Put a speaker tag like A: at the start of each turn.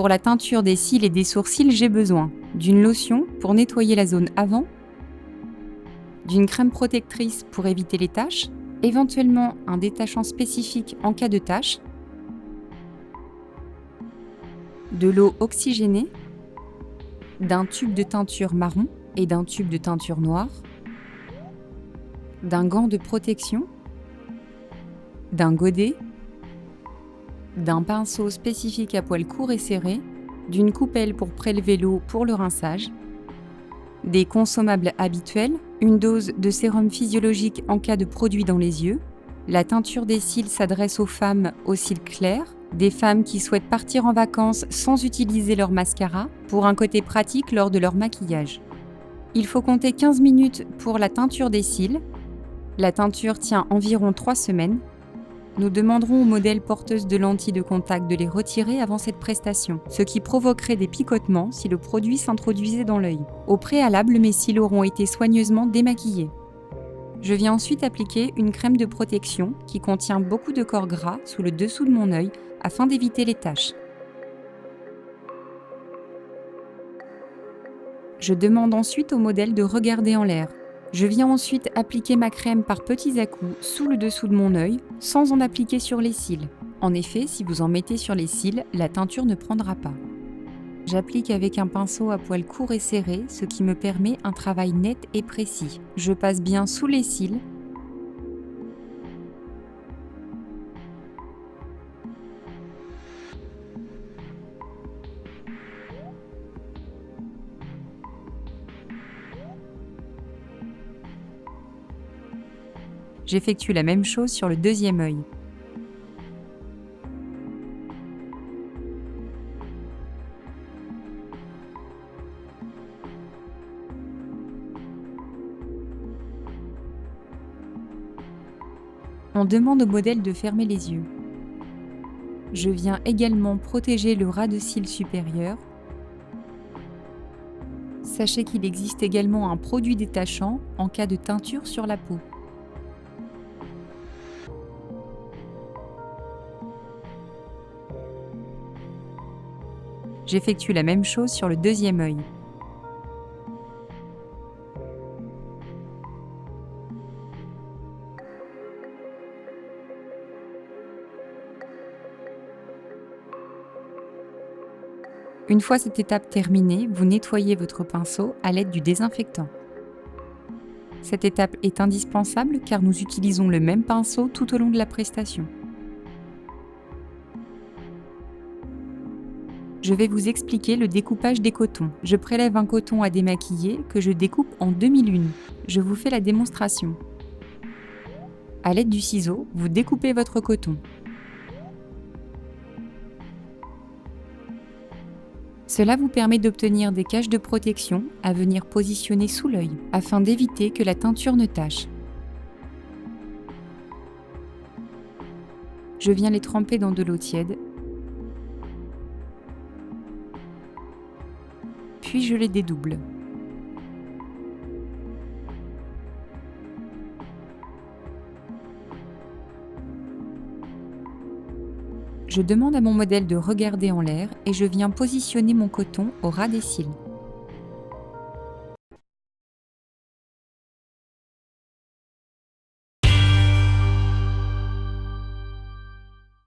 A: Pour la teinture des cils et des sourcils, j'ai besoin d'une lotion pour nettoyer la zone avant, d'une crème protectrice pour éviter les taches, éventuellement un détachant spécifique en cas de taches, de l'eau oxygénée, d'un tube de teinture marron et d'un tube de teinture noire, d'un gant de protection, d'un godet, d'un pinceau spécifique à poils courts et serrés, d'une coupelle pour prélever l'eau pour le rinçage, des consommables habituels, une dose de sérum physiologique en cas de produit dans les yeux. La teinture des cils s'adresse aux femmes aux cils clairs, des femmes qui souhaitent partir en vacances sans utiliser leur mascara, pour un côté pratique lors de leur maquillage. Il faut compter 15 minutes pour la teinture des cils. La teinture tient environ 3 semaines. Nous demanderons aux modèles porteuses de lentilles de contact de les retirer avant cette prestation, ce qui provoquerait des picotements si le produit s'introduisait dans l'œil. Au préalable, mes cils auront été soigneusement démaquillés. Je viens ensuite appliquer une crème de protection qui contient beaucoup de corps gras sous le dessous de mon œil afin d'éviter les taches. Je demande ensuite au modèle de regarder en l'air. Je viens ensuite appliquer ma crème par petits à-coups sous le dessous de mon œil, sans en appliquer sur les cils. En effet, si vous en mettez sur les cils, la teinture ne prendra pas. J'applique avec un pinceau à poils courts et serrés, ce qui me permet un travail net et précis. Je passe bien sous les cils. J'effectue la même chose sur le deuxième œil. On demande au modèle de fermer les yeux. Je viens également protéger le ras de cils supérieur. Sachez qu'il existe également un produit détachant en cas de teinture sur la peau. J'effectue la même chose sur le deuxième œil. Une fois cette étape terminée, vous nettoyez votre pinceau à l'aide du désinfectant. Cette étape est indispensable car nous utilisons le même pinceau tout au long de la prestation. Je vais vous expliquer le découpage des cotons. Je prélève un coton à démaquiller que je découpe en demi-lunes. Je vous fais la démonstration. À l'aide du ciseau, vous découpez votre coton. Cela vous permet d'obtenir des caches de protection à venir positionner sous l'œil, afin d'éviter que la teinture ne tache. Je viens les tremper dans de l'eau tiède, puis je les dédouble. Je demande à mon modèle de regarder en l'air et je viens positionner mon coton au ras des cils.